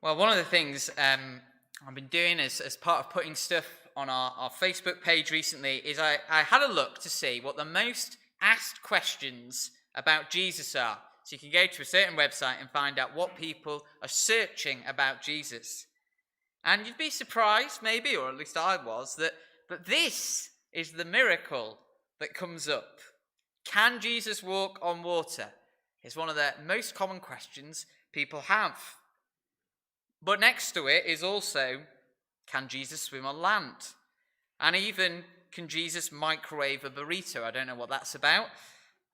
Well, one of the things I've been doing as part of putting stuff on our Facebook page recently is I had a look to see what the most asked questions about Jesus are. So you can go to a certain website and find out what people are searching about Jesus. And you'd be surprised, maybe, or at least I was, that this is the miracle that comes up. Can Jesus walk on water? Is one of the most common questions people have. But next to it is also, can Jesus swim on land? And even, can Jesus microwave a burrito? I don't know what that's about.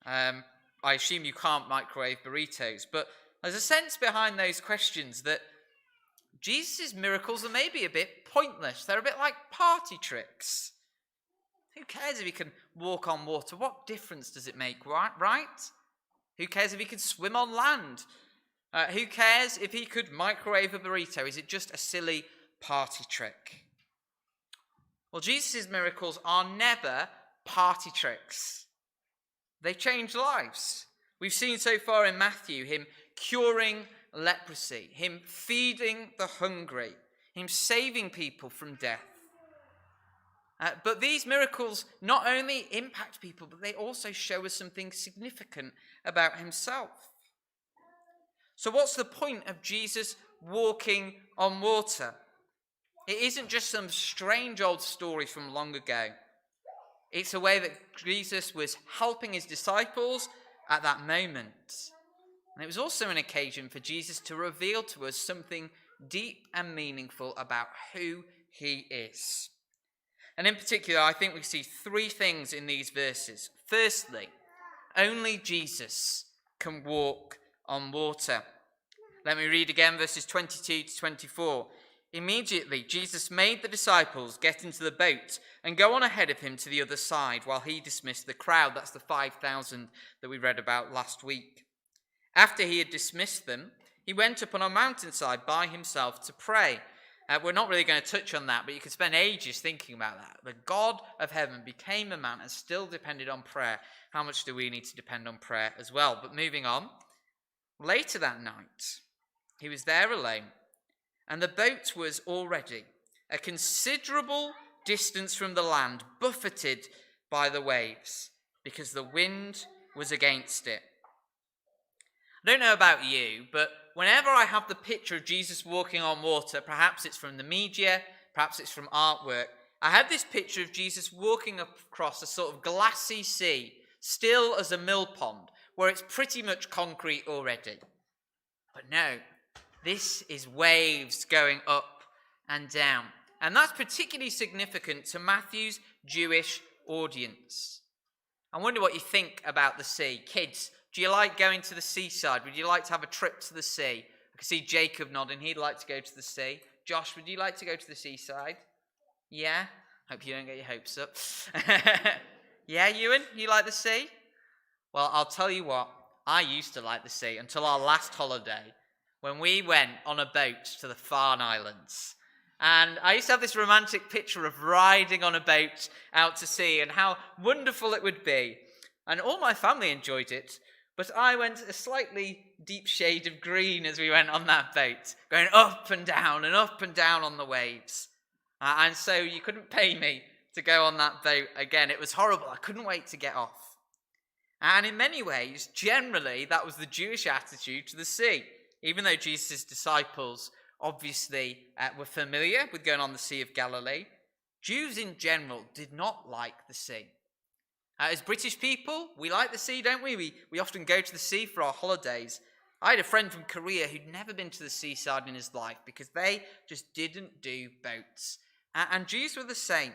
I assume you can't microwave burritos. But there's a sense behind those questions that Jesus' miracles are maybe a bit pointless. They're a bit like party tricks. Who cares if he can walk on water? What difference does it make, right? Who cares if he can swim on land? Who cares if he could microwave a burrito? Is it just a silly party trick? Well, Jesus' miracles are never party tricks. They change lives. We've seen so far in Matthew him curing leprosy, him feeding the hungry, him saving people from death. But these miracles not only impact people, but they also show us something significant about himself. So what's the point of Jesus walking on water? It isn't just some strange old story from long ago. It's a way that Jesus was helping his disciples at that moment. And it was also an occasion for Jesus to reveal to us something deep and meaningful about who he is. And in particular, I think we see three things in these verses. Firstly, only Jesus can walk on water. Let me read again verses 22 to 24. Immediately, Jesus made the disciples get into the boat and go on ahead of him to the other side while he dismissed the crowd. That's the 5,000 that we read about last week. After he had dismissed them, he went up on a mountainside by himself to pray. We're not really going to touch on that, but you could spend ages thinking about that. The God of heaven became a man and still depended on prayer. How much do we need to depend on prayer as well? But moving on, later that night, he was there alone, and the boat was already a considerable distance from the land, buffeted by the waves, because the wind was against it. I don't know about you, but whenever I have the picture of Jesus walking on water, perhaps it's from the media, perhaps it's from artwork, I have this picture of Jesus walking across a sort of glassy sea, still as a mill pond, where it's pretty much concrete already. But no, this is waves going up and down. And that's particularly significant to Matthew's Jewish audience. I wonder what you think about the sea. Kids, do you like going to the seaside? Would you like to have a trip to the sea? I can see Jacob nodding. He'd like to go to the sea. Josh, would you like to go to the seaside? Yeah? Hope you don't get your hopes up. Yeah, Ewan, you like the sea? Well, I'll tell you what. I used to like the sea until our last holiday, when we went on a boat to the Farne Islands. And I used to have this romantic picture of riding on a boat out to sea and how wonderful it would be. And all my family enjoyed it, but I went a slightly deep shade of green as we went on that boat, going up and down on the waves. And so you couldn't pay me to go on that boat again. It was horrible. I couldn't wait to get off. And in many ways, generally, that was the Jewish attitude to the sea. Even though Jesus' disciples obviously were familiar with going on the Sea of Galilee, Jews in general did not like the sea. As British people, we like the sea, don't we? We often go to the sea for our holidays. I had a friend from Korea who'd never been to the seaside in his life because they just didn't do boats. And Jews were the same.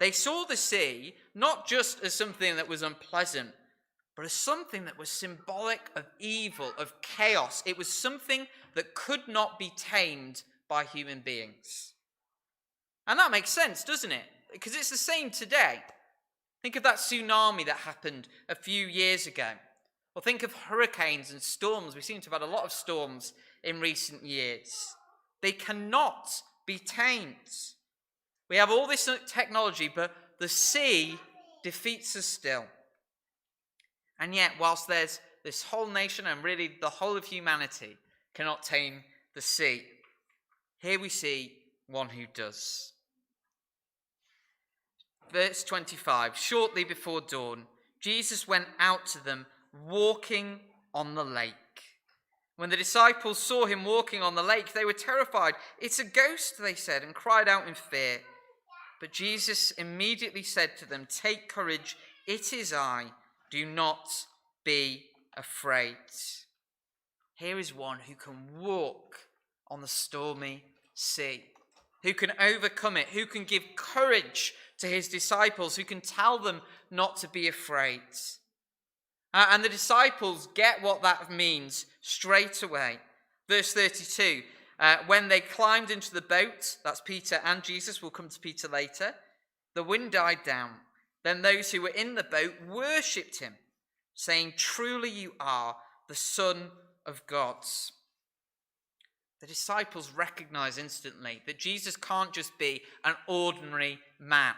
They saw the sea not just as something that was unpleasant, but as something that was symbolic of evil, of chaos. It was something that could not be tamed by human beings. And that makes sense, doesn't it? Because it's the same today. Think of that tsunami that happened a few years ago. Or think of hurricanes and storms. We seem to have had a lot of storms in recent years. They cannot be tamed. We have all this technology, but the sea defeats us still. And yet, whilst there's this whole nation and really the whole of humanity cannot tame the sea. Here we see one who does. Verse 25, shortly before dawn, Jesus went out to them walking on the lake. When the disciples saw him walking on the lake, they were terrified. "It's a ghost," they said, and cried out in fear. But Jesus immediately said to them, "Take courage, it is I. Do not be afraid." Here is one who can walk on the stormy sea, who can overcome it, who can give courage to his disciples, who can tell them not to be afraid. And the disciples get what that means straight away. Verse 32, when they climbed into the boat, that's Peter and Jesus, we'll come to Peter later, the wind died down. Then those who were in the boat worshipped him, saying, "Truly you are the Son of God." The disciples recognize instantly that Jesus can't just be an ordinary man.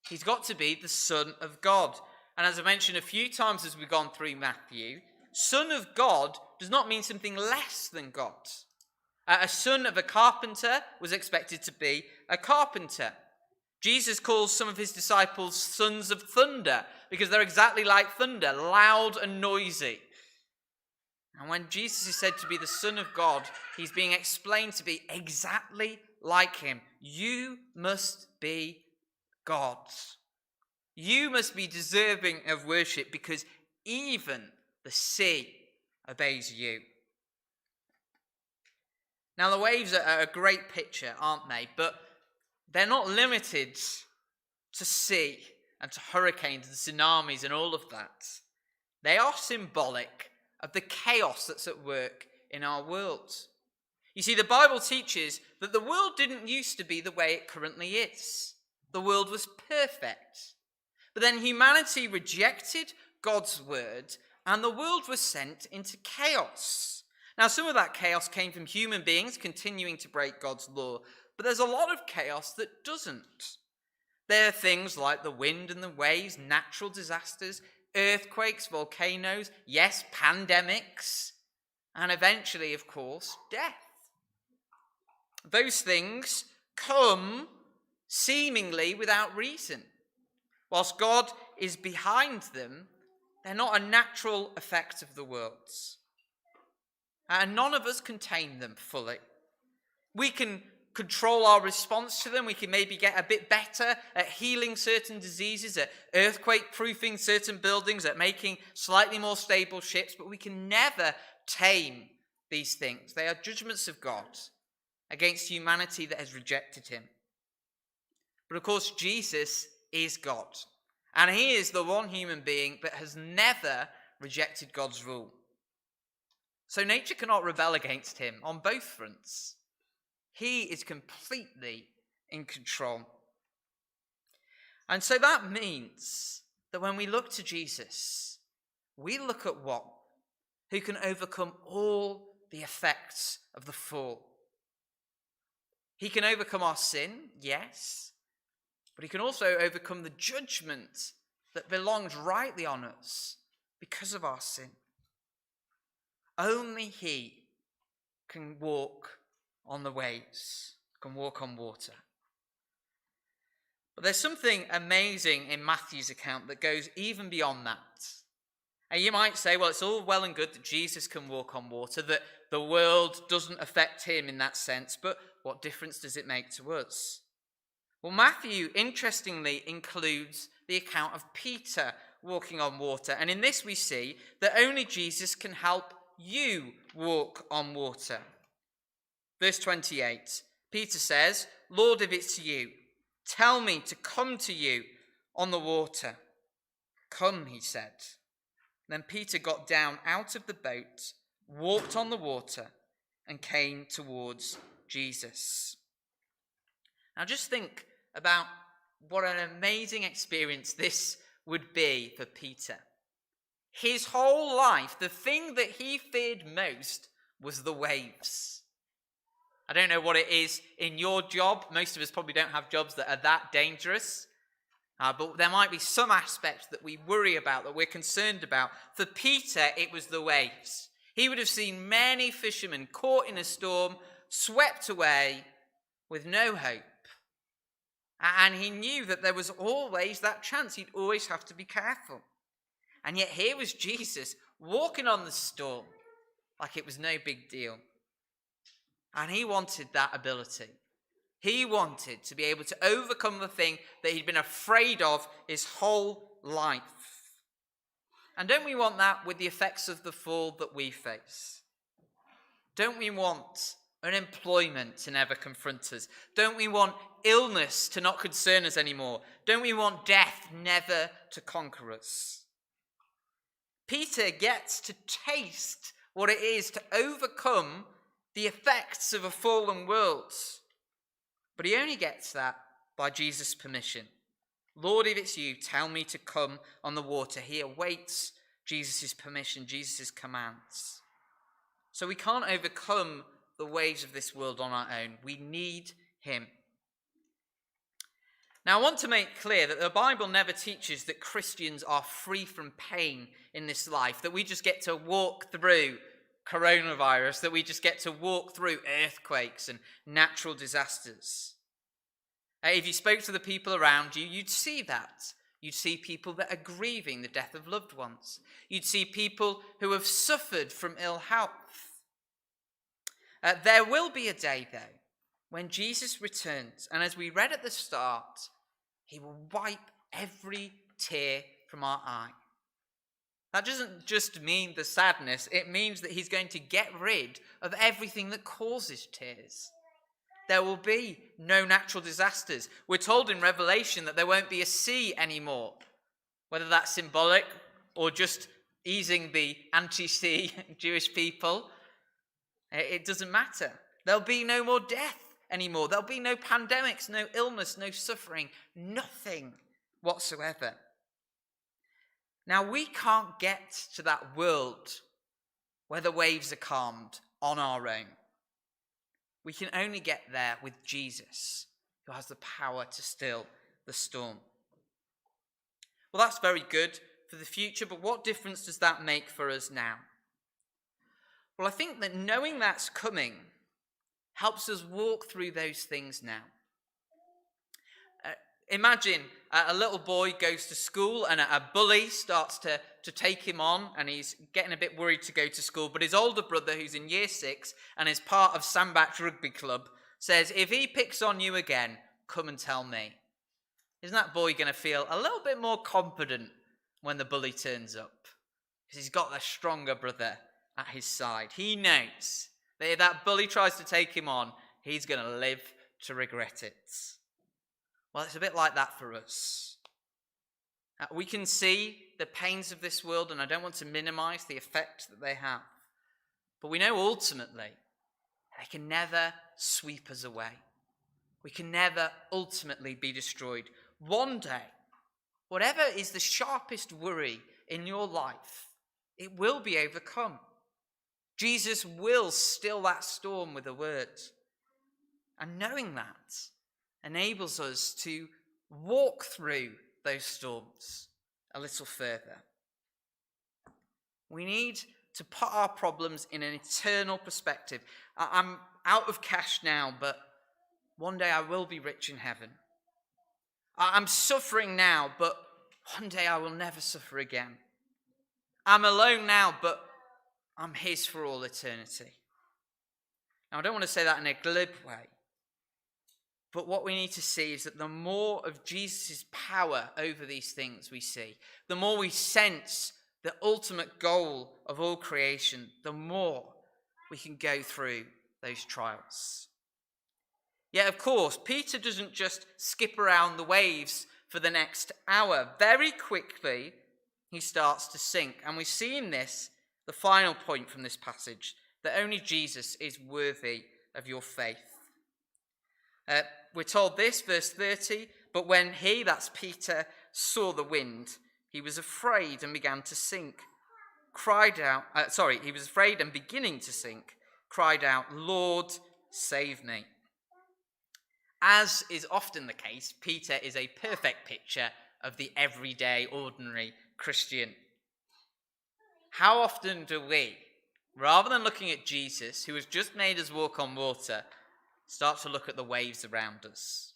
He's got to be the Son of God. And as I mentioned a few times as we've gone through Matthew, Son of God does not mean something less than God. A son of a carpenter was expected to be a carpenter. Jesus calls some of his disciples sons of thunder because they're exactly like thunder, loud and noisy. And when Jesus is said to be the Son of God, he's being explained to be exactly like him. You must be God. You must be deserving of worship because even the sea obeys you. Now, the waves are a great picture, aren't they? But they're not limited to sea and to hurricanes and tsunamis and all of that. They are symbolic of the chaos that's at work in our world. You see, the Bible teaches that the world didn't used to be the way it currently is. The world was perfect. But then humanity rejected God's word, and the world was sent into chaos. Now, some of that chaos came from human beings continuing to break God's law, but there's a lot of chaos that doesn't. There are things like the wind and the waves, natural disasters, earthquakes, volcanoes, yes, pandemics, and eventually, of course, death. Those things come seemingly without reason. Whilst God is behind them, they're not a natural effect of the world. And none of us can tame them fully. We can control our response to them. We can maybe get a bit better at healing certain diseases, at earthquake-proofing certain buildings, at making slightly more stable ships, but we can never tame these things. They are judgments of God against humanity that has rejected him. But of course, Jesus is God. And he is the one human being that has never rejected God's rule. So nature cannot rebel against him on both fronts. He is completely in control. And so that means that when we look to Jesus, we look at one who can overcome all the effects of the fall. He can overcome our sin, yes, but he can also overcome the judgment that belongs rightly on us because of our sin. Only he can walk on the waves, can walk on water. But there's something amazing in Matthew's account that goes even beyond that. And you might say, well, it's all well and good that Jesus can walk on water, that the world doesn't affect him in that sense, but what difference does it make to us? Well, Matthew, interestingly, includes the account of Peter walking on water. And in this we see that only Jesus can help you walk on water. Verse 28, Peter says, "Lord, if it's you, tell me to come to you on the water." "Come," he said. Then Peter got down out of the boat, walked on the water, and came towards Jesus. Now just think about what an amazing experience this would be for Peter. His whole life, the thing that he feared most was the waves. I don't know what it is in your job. Most of us probably don't have jobs that are that dangerous. But there might be some aspects that we worry about, that we're concerned about. For Peter, it was the waves. He would have seen many fishermen caught in a storm, swept away with no hope. And he knew that there was always that chance. He'd always have to be careful. And yet here was Jesus walking on the storm like it was no big deal. And he wanted that ability. He wanted to be able to overcome the thing that he'd been afraid of his whole life. And don't we want that with the effects of the fall that we face? Don't we want unemployment to never confront us? Don't we want illness to not concern us anymore? Don't we want death never to conquer us? Peter gets to taste what it is to overcome the effects of a fallen world. But he only gets that by Jesus' permission. Lord, if it's you, tell me to come on the water. He awaits Jesus' permission, Jesus' commands. So we can't overcome the waves of this world on our own. We need him. Now, I want to make clear that the Bible never teaches that Christians are free from pain in this life, that we just get to walk through coronavirus, that we just get to walk through earthquakes and natural disasters. If you spoke to the people around you, you'd see that. You'd see people that are grieving the death of loved ones. You'd see people who have suffered from ill health. There will be a day, though, when Jesus returns, and as we read at the start, he will wipe every tear from our eye. That doesn't just mean the sadness, it means that he's going to get rid of everything that causes tears. There will be no natural disasters. We're told in Revelation that there won't be a sea anymore, whether that's symbolic or just easing the anti-sea Jewish people. It doesn't matter. There'll be no more death anymore. There'll be no pandemics, no illness, no suffering, nothing whatsoever. Now, we can't get to that world where the waves are calmed on our own. We can only get there with Jesus, who has the power to still the storm. Well, that's very good for the future, but what difference does that make for us now? Well, I think that knowing that's coming helps us walk through those things now. Imagine a little boy goes to school and a bully starts to take him on, and he's getting a bit worried to go to school, but his older brother, who's in year 6 and is part of Sandbach Rugby Club, says, if he picks on you again, come and tell me. Isn't that boy going to feel a little bit more confident when the bully turns up? Because he's got a stronger brother at his side. He knows that if that bully tries to take him on, he's going to live to regret it. Well, it's a bit like that for us. We can see the pains of this world, and I don't want to minimize the effect that they have. But we know ultimately they can never sweep us away. We can never ultimately be destroyed. One day, whatever is the sharpest worry in your life, it will be overcome. Jesus will still that storm with a word. And knowing that enables us to walk through those storms a little further. We need to put our problems in an eternal perspective. I'm out of cash now, but one day I will be rich in heaven. I'm suffering now, but one day I will never suffer again. I'm alone now, but I'm his for all eternity. Now, I don't want to say that in a glib way, but what we need to see is that the more of Jesus' power over these things we see, the more we sense the ultimate goal of all creation, the more we can go through those trials. Yet, of course, Peter doesn't just skip around the waves for the next hour. Very quickly, he starts to sink. And we see in this, the final point from this passage, that only Jesus is worthy of your faith. We're told this, verse 30, but when he, that's Peter, saw the wind, he was afraid and began to sink. He was afraid and beginning to sink, cried out, Lord, save me. As is often the case, Peter is a perfect picture of the everyday, ordinary Christian. How often do we Rather than looking at Jesus, who has just made us walk on water, start to look at the waves around us.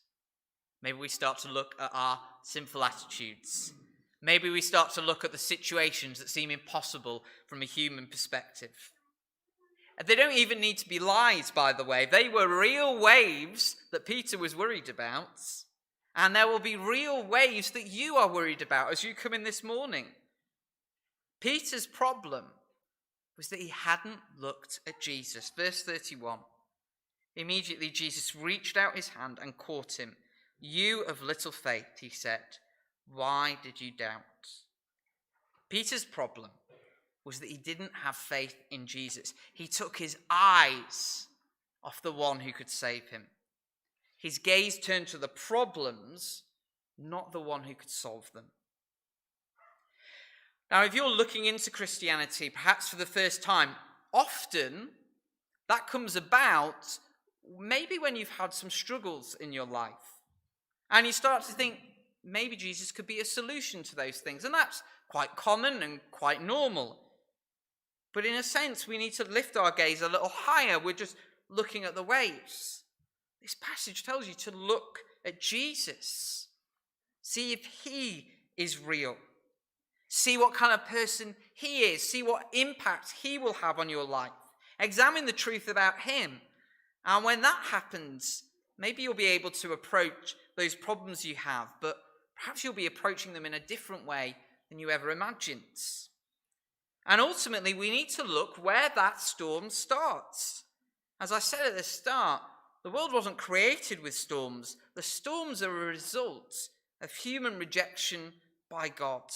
Maybe we start to look at our sinful attitudes. Maybe we start to look at the situations that seem impossible from a human perspective. And they don't even need to be lies, by the way. They were real waves that Peter was worried about. And there will be real waves that you are worried about as you come in this morning. Peter's problem was that he hadn't looked at Jesus. Verse 31. Immediately Jesus reached out his hand and caught him. "You of little faith," he said, "why did you doubt?" Peter's problem was that he didn't have faith in Jesus. He took his eyes off the one who could save him. His gaze turned to the problems, not the one who could solve them. Now, if you're looking into Christianity, perhaps for the first time, often that comes about maybe when you've had some struggles in your life. And you start to think, maybe Jesus could be a solution to those things. And that's quite common and quite normal. But in a sense, we need to lift our gaze a little higher. We're just looking at the waves. This passage tells you to look at Jesus. See if he is real. See what kind of person he is. See what impact he will have on your life. Examine the truth about him. And when that happens, maybe you'll be able to approach those problems you have, but perhaps you'll be approaching them in a different way than you ever imagined. And ultimately, we need to look where that storm starts. As I said at the start, the world wasn't created with storms. The storms are a result of human rejection by God.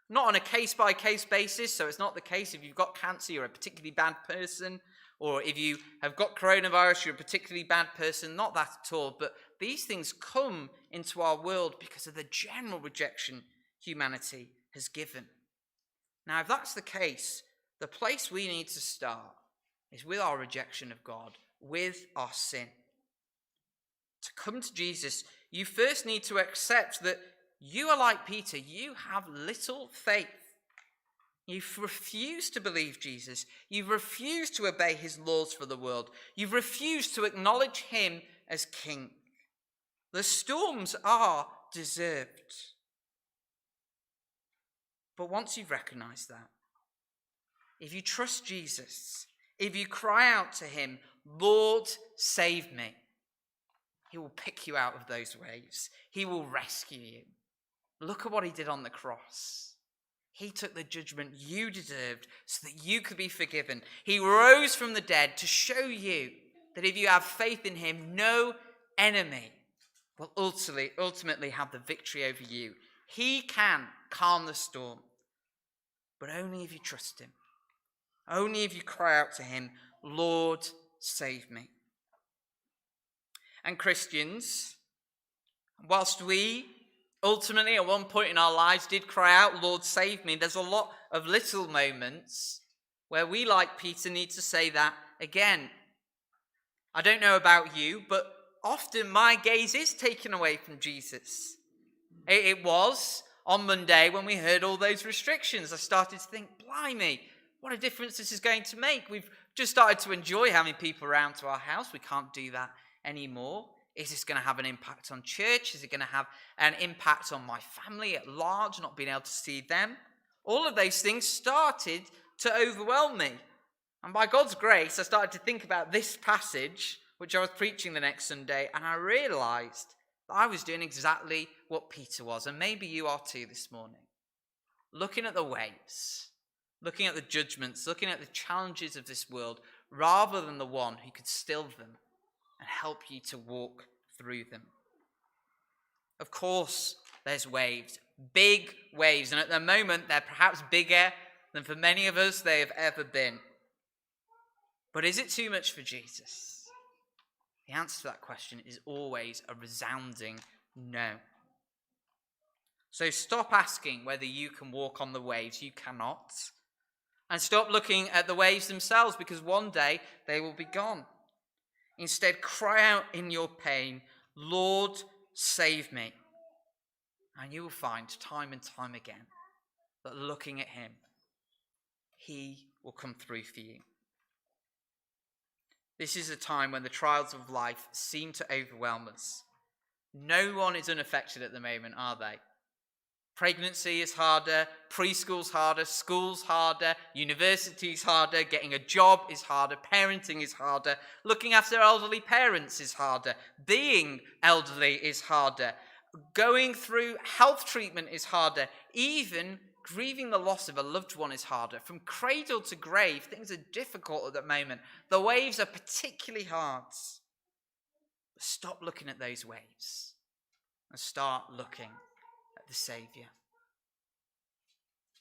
Not on a case-by-case basis, so it's not the case if you've got cancer, you're a particularly bad person, or if you have got coronavirus, you're a particularly bad person. Not that at all, but these things come into our world because of the general rejection humanity has given. Now, if that's the case, the place we need to start is with our rejection of God, with our sin. To come to Jesus, you first need to accept that you are like Peter. You have little faith. You've refused to believe Jesus. You've refused to obey his laws for the world. You've refused to acknowledge him as king. The storms are deserved. But once you've recognized that, if you trust Jesus, if you cry out to him, "Lord, save me," he will pick you out of those waves. He will rescue you. Look at what he did on the cross. He took the judgment you deserved so that you could be forgiven. He rose from the dead to show you that if you have faith in him, no enemy will ultimately have the victory over you. He can calm the storm, but only if you trust him. Only if you cry out to him, "Lord, save me." And Christians, whilst we ultimately at one point in our lives did cry out, "Lord, save me," there's a lot of little moments where we, like Peter, need to say that again. I don't know about you, but often my gaze is taken away from Jesus. It was on Monday when we heard all those restrictions. I started to think, blimey, what a difference this is going to make. We've just started to enjoy having people around to our house. We can't do that anymore. Is this going to have an impact on church? Is it going to have an impact on my family at large, not being able to see them? All of those things started to overwhelm me. And by God's grace, I started to think about this passage, which I was preaching the next Sunday, and I realized that I was doing exactly what Peter was, and maybe you are too this morning. Looking at the waves, looking at the judgments, looking at the challenges of this world, rather than the one who could still them and help you to walk through them. Of course, there's waves, big waves, and at the moment they're perhaps bigger than for many of us they have ever been. But is it too much for Jesus? The answer to that question is always a resounding no. So stop asking whether you can walk on the waves. You cannot. And stop looking at the waves themselves, because one day they will be gone. Instead, cry out in your pain, "Lord, save me." And you will find time and time again that looking at him, he will come through for you. This is a time when the trials of life seem to overwhelm us. No one is unaffected at the moment, are they? Pregnancy is harder, preschool's harder, school's harder, university's harder, getting a job is harder, parenting is harder, looking after elderly parents is harder, being elderly is harder, going through health treatment is harder, even grieving the loss of a loved one is harder. From cradle to grave, things are difficult at the moment. The waves are particularly hard. Stop looking at those waves and start looking at the Saviour.